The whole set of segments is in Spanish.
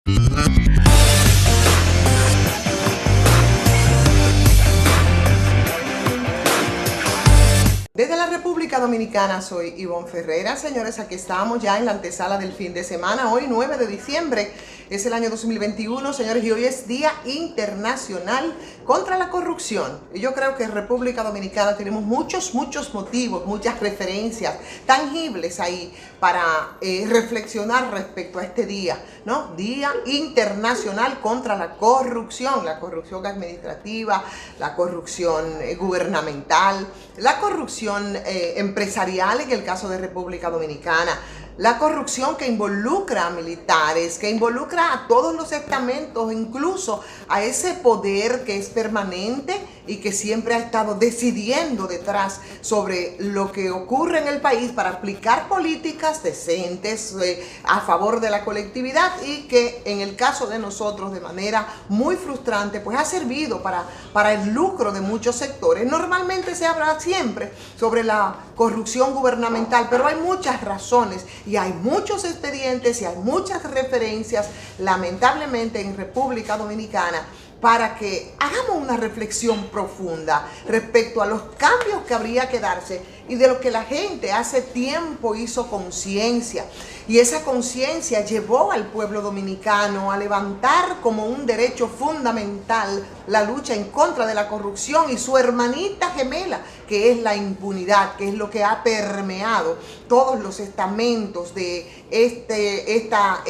Desde la República Dominicana soy Ivonne Ferreira. Señores, aquí estamos ya en la antesala del fin de semana. Hoy 9 de diciembre es el año 2021, señores, y hoy es Día Internacional contra la Corrupción. Y yo creo que en República Dominicana tenemos muchos motivos, muchas referencias tangibles ahí para reflexionar respecto a este día, ¿no? Día Internacional contra la corrupción administrativa, la corrupción gubernamental, la corrupción empresarial en el caso de República Dominicana, la corrupción que involucra a militares, que involucra a todos los estamentos, incluso a ese poder que es permanente y que siempre ha estado decidiendo detrás sobre lo que ocurre en el país para aplicar políticas decentes a favor de la colectividad, y que en el caso de nosotros de manera muy frustrante pues ha servido para el lucro de muchos sectores. Normalmente se habla siempre sobre la corrupción gubernamental, pero hay muchas razones y hay muchos expedientes y hay muchas referencias, lamentablemente, en República Dominicana, para que hagamos una reflexión profunda respecto a los cambios que habría que darse y de lo que la gente hace tiempo hizo conciencia. Y esa conciencia llevó al pueblo dominicano a levantar como un derecho fundamental la lucha en contra de la corrupción y su hermanita gemela, que es la impunidad, que es lo que ha permeado todos los estamentos de esta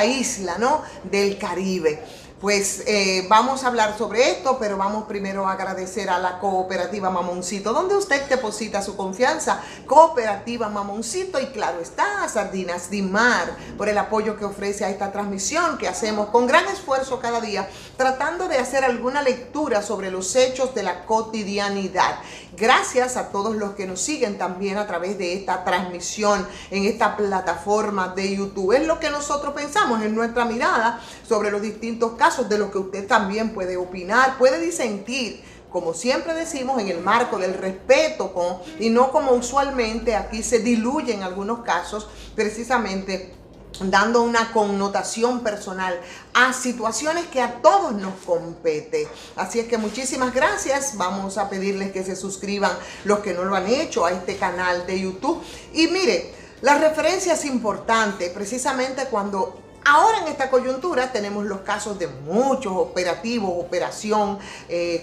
isla, ¿no?, del Caribe. Pues vamos a hablar sobre esto, pero vamos primero a agradecer a la Cooperativa Mamoncito, donde usted deposita su confianza. Cooperativa Mamoncito, y claro está, a Sardinas Dimar, por el apoyo que ofrece a esta transmisión que hacemos con gran esfuerzo cada día, tratando de hacer alguna lectura sobre los hechos de la cotidianidad. Gracias a todos los que nos siguen también a través de esta transmisión en esta plataforma de YouTube. Es lo que nosotros pensamos, en nuestra mirada sobre los distintos casos, de lo que usted también puede opinar, puede disentir, como siempre decimos, en el marco del respeto, y no como usualmente aquí se diluye en algunos casos, precisamente dando una connotación personal a situaciones que a todos nos compete. Así es que muchísimas gracias. Vamos a pedirles que se suscriban los que no lo han hecho a este canal de YouTube. Y mire, la referencia es importante precisamente cuando ahora en esta coyuntura tenemos los casos de muchos operativos, operación,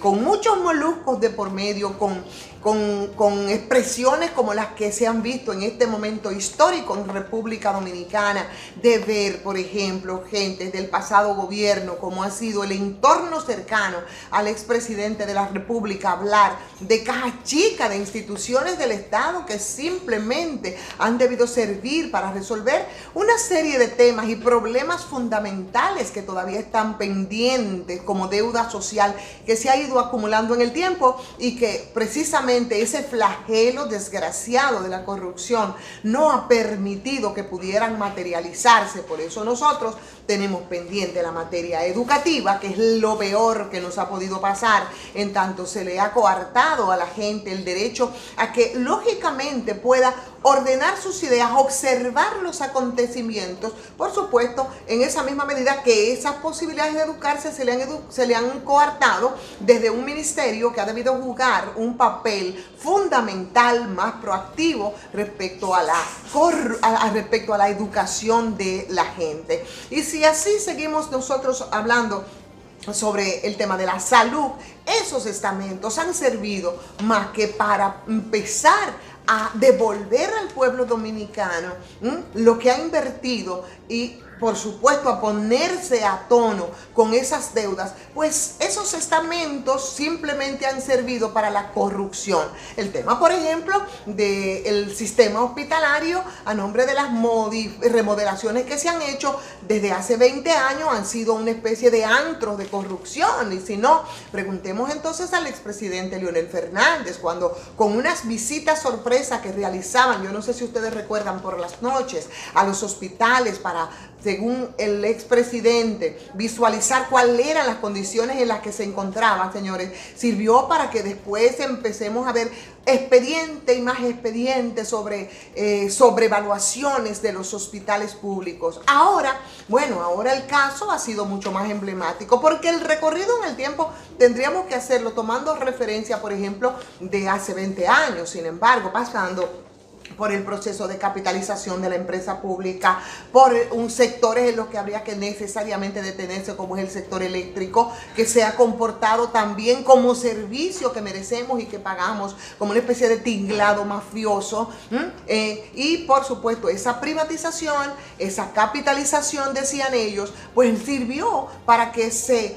con muchos moluscos de por medio, con expresiones como las que se han visto en este momento histórico en República Dominicana, de ver, por ejemplo, gente del pasado gobierno, como ha sido el entorno cercano al expresidente de la República, hablar de caja chica de instituciones del Estado que simplemente han debido servir para resolver una serie de temas y problemas fundamentales que todavía están pendientes, como deuda social que se ha ido acumulando en el tiempo, y que precisamente ese flagelo desgraciado de la corrupción no ha permitido que pudieran materializarse. Por eso nosotros tenemos pendiente la materia educativa, que es lo peor que nos ha podido pasar, en tanto se le ha coartado a la gente el derecho a que lógicamente pueda ordenar sus ideas, observar los acontecimientos, por supuesto, en esa misma medida que esas posibilidades de educarse se le han coartado desde un ministerio que ha debido jugar un papel fundamental, más proactivo respecto a la educación de la gente. Y si así seguimos nosotros hablando sobre el tema de la salud, esos estamentos han servido más que para empezar a devolver al pueblo dominicano lo que ha invertido, y por supuesto a ponerse a tono con esas deudas, pues esos estamentos simplemente han servido para la corrupción. El tema, por ejemplo, del sistema hospitalario, a nombre de las remodelaciones que se han hecho desde hace 20 años, han sido una especie de antros de corrupción. Y si no, preguntemos entonces al expresidente Leonel Fernández, cuando con unas visitas sorpresa que realizaban, yo no sé si ustedes recuerdan, por las noches a los hospitales para según el expresidente, visualizar cuáles eran las condiciones en las que se encontraban, señores, sirvió para que después empecemos a ver expediente y más expedientes sobre evaluaciones de los hospitales públicos. Ahora, bueno, ahora el caso ha sido mucho más emblemático, porque el recorrido en el tiempo tendríamos que hacerlo tomando referencia, por ejemplo, de hace 20 años, sin embargo, pasando por el proceso de capitalización de la empresa pública, por un sectores en los que habría que necesariamente detenerse, como es el sector eléctrico, que se ha comportado también como servicio que merecemos y que pagamos, como una especie de tinglado mafioso. Y por supuesto, esa privatización, esa capitalización, decían ellos, pues sirvió para que se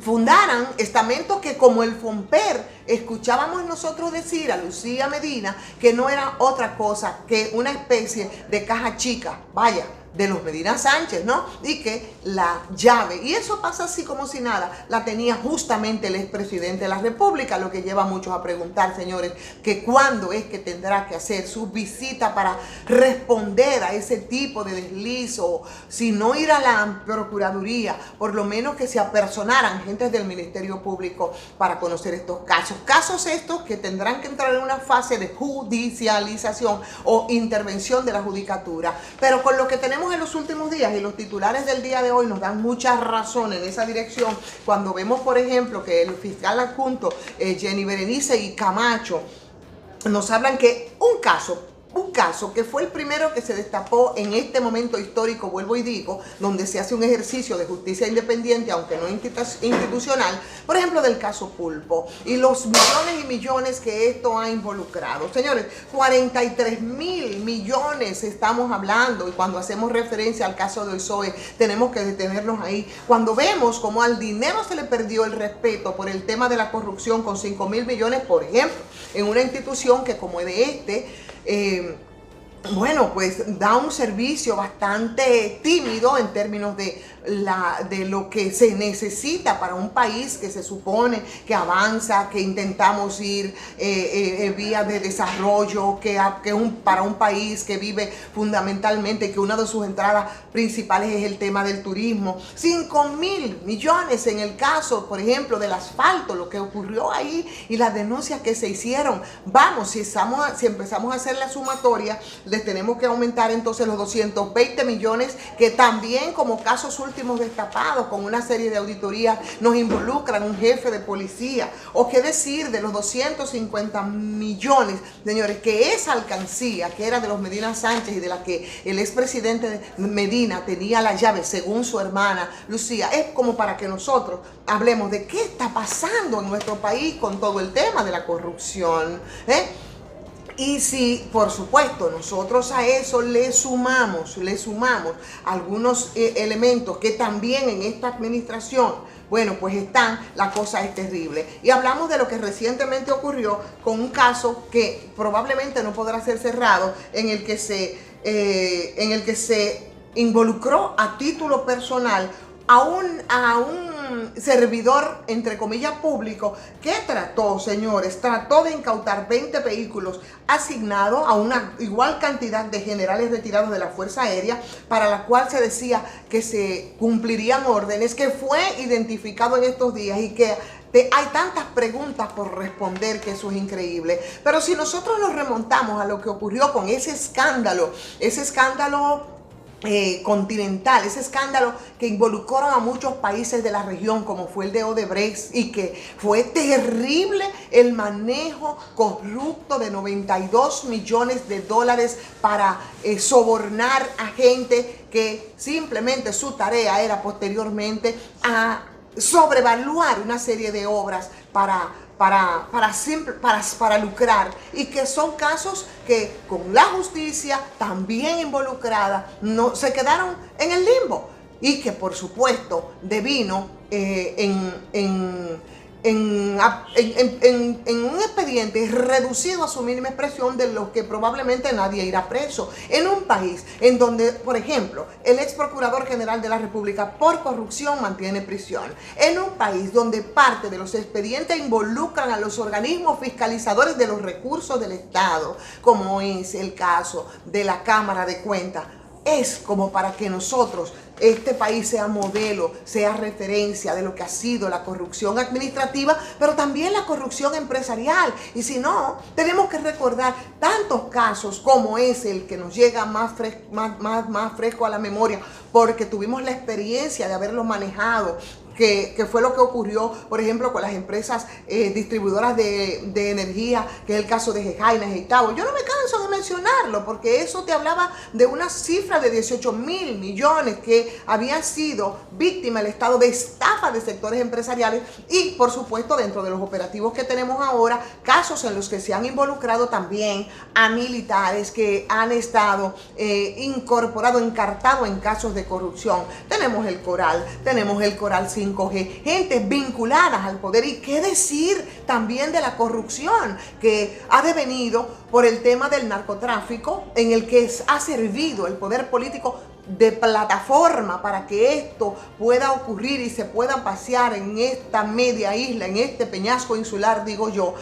fundaran estamentos que, como el FOMPER, escuchábamos nosotros decir a Lucía Medina que no era otra cosa que una especie de caja chica, vaya, de los Medina Sánchez, ¿no? Y que la llave, y eso pasa así como si nada, la tenía justamente el expresidente de la República, lo que lleva a muchos a preguntar, señores, que cuándo es que tendrá que hacer su visita para responder a ese tipo de desliz, o si no ir a la Procuraduría, por lo menos que se apersonaran agentes del Ministerio Público para conocer estos casos. Casos estos que tendrán que entrar en una fase de judicialización o intervención de la judicatura, pero con lo que tenemos en los últimos días, y los titulares del día de hoy nos dan muchas razones en esa dirección, cuando vemos, por ejemplo, que el fiscal adjunto Jenny Berenice y Camacho nos hablan que un caso que fue el primero que se destapó en este momento histórico, vuelvo y digo, donde se hace un ejercicio de justicia independiente, aunque no institucional, por ejemplo, del caso Pulpo, y los millones y millones que esto ha involucrado. Señores, 43.000 millones estamos hablando, y cuando hacemos referencia al caso de Ozoe, tenemos que detenernos ahí. Cuando vemos cómo al dinero se le perdió el respeto por el tema de la corrupción, con 5.000 millones, por ejemplo, en una institución que, como es de bueno, pues da un servicio bastante tímido en términos de lo que se necesita para un país que se supone que avanza, que intentamos ir vía de desarrollo, para un país que vive fundamentalmente, que una de sus entradas principales es el tema del turismo. 5.000 millones en el caso, por ejemplo, del asfalto, lo que ocurrió ahí y las denuncias que se hicieron. Vamos, si empezamos a hacer la sumatoria, les tenemos que aumentar entonces los 220 millones que también, como casos últimos destapados con una serie de auditorías, nos involucran un jefe de policía. O qué decir de los 250 millones, señores, que esa alcancía, que era de los Medina Sánchez y de la que el expresidente Medina tenía la llave, según su hermana Lucía, es como para que nosotros hablemos de qué está pasando en nuestro país con todo el tema de la corrupción, Y si, por supuesto, nosotros a eso le sumamos algunos elementos que también en esta administración, bueno, pues la cosa es terrible. Y hablamos de lo que recientemente ocurrió con un caso que probablemente no podrá ser cerrado, en el que se involucró a título personal a un servidor, entre comillas, público, que trató de incautar 20 vehículos asignados a una igual cantidad de generales retirados de la Fuerza Aérea, para la cual se decía que se cumplirían órdenes, que fue identificado en estos días y que hay tantas preguntas por responder que eso es increíble. Pero si nosotros nos remontamos a lo que ocurrió con ese escándalo continental, ese escándalo que involucró a muchos países de la región, como fue el de Odebrecht, y que fue terrible el manejo corrupto de 92 millones de dólares para sobornar a gente que simplemente su tarea era posteriormente a sobrevaluar una serie de obras para lucrar, y que son casos que con la justicia también involucrada no se quedaron en el limbo, y que por supuesto devino en un expediente reducido a su mínima expresión, de lo que probablemente nadie irá preso. En un país en donde, por ejemplo, el ex procurador general de la República por corrupción mantiene prisión. En un país donde parte de los expedientes involucran a los organismos fiscalizadores de los recursos del Estado, como es el caso de la Cámara de Cuentas. es como para que nosotros, este país, sea modelo, sea referencia de lo que ha sido la corrupción administrativa, pero también la corrupción empresarial. Y si no, tenemos que recordar tantos casos como es el que nos llega más fresco a la memoria, porque tuvimos la experiencia de haberlo manejado, que fue lo que ocurrió, por ejemplo, con las empresas distribuidoras de energía, que es el caso de Gejaina y Itabo. Yo no me canso de mencionarlo, porque eso te hablaba de una cifra de 18.000 millones que habían sido víctimas del Estado de estafa de sectores empresariales, y por supuesto dentro de los operativos que tenemos ahora, casos en los que se han involucrado también a militares que han estado encartados en casos de corrupción. Tenemos el Coral 5G, gente vinculadas al poder. Y qué decir también de la corrupción que ha devenido por el tema del narcotráfico, en el que ha servido el poder político de plataforma para que esto pueda ocurrir y se puedan pasear en esta media isla, en este peñasco insular, digo yo,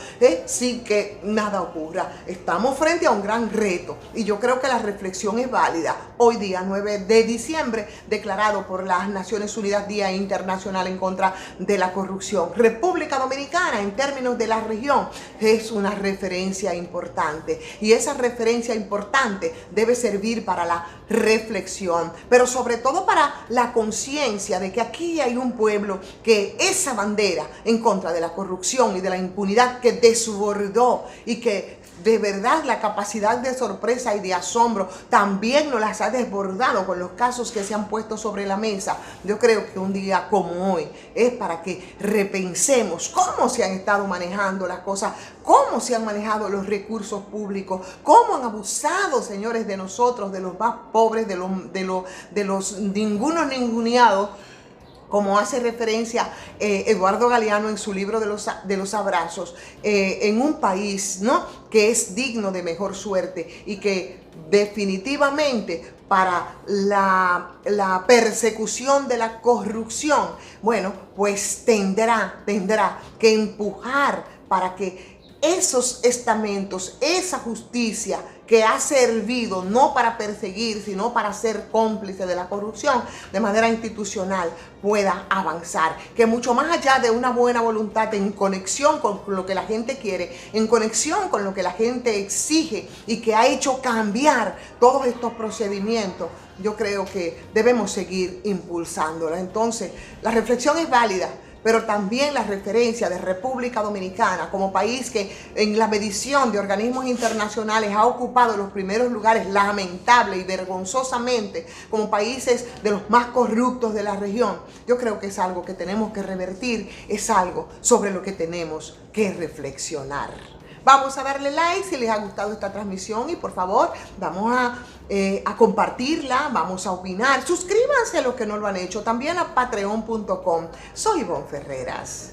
sin que nada ocurra. Estamos frente a un gran reto, y yo creo que la reflexión es válida. Hoy día 9 de diciembre, declarado por las Naciones Unidas Día Internacional en contra de la corrupción. República Dominicana, en términos de la región, es una referencia importante, y esa referencia importante debe servir para la reflexión, pero sobre todo para la conciencia de que aquí hay un pueblo que esa bandera en contra de la corrupción y de la impunidad que desbordó, y que de verdad la capacidad de sorpresa y de asombro también nos las ha desbordado con los casos que se han puesto sobre la mesa. Yo creo que un día como hoy es para que repensemos cómo se han estado manejando las cosas, cómo se han manejado los recursos públicos, cómo han abusado, señores, de nosotros, de los más pobres, de los ninguneados, como hace referencia Eduardo Galeano en su libro de los abrazos, en un país, ¿no?, que es digno de mejor suerte, y que definitivamente para la persecución de la corrupción, bueno, pues tendrá que empujar para que esos estamentos, esa justicia que ha servido no para perseguir, sino para ser cómplice de la corrupción de manera institucional, pueda avanzar. Que mucho más allá de una buena voluntad, en conexión con lo que la gente quiere, en conexión con lo que la gente exige, y que ha hecho cambiar todos estos procedimientos, yo creo que debemos seguir impulsándola. Entonces, la reflexión es válida, pero también la referencia de República Dominicana como país que en la medición de organismos internacionales ha ocupado los primeros lugares, lamentable y vergonzosamente, como países de los más corruptos de la región. Yo creo que es algo que tenemos que revertir, es algo sobre lo que tenemos que reflexionar. Vamos a darle like si les ha gustado esta transmisión, y por favor vamos a compartirla, vamos a opinar. Suscríbanse a los que no lo han hecho, también a patreon.com. Soy Ivonne Ferreras.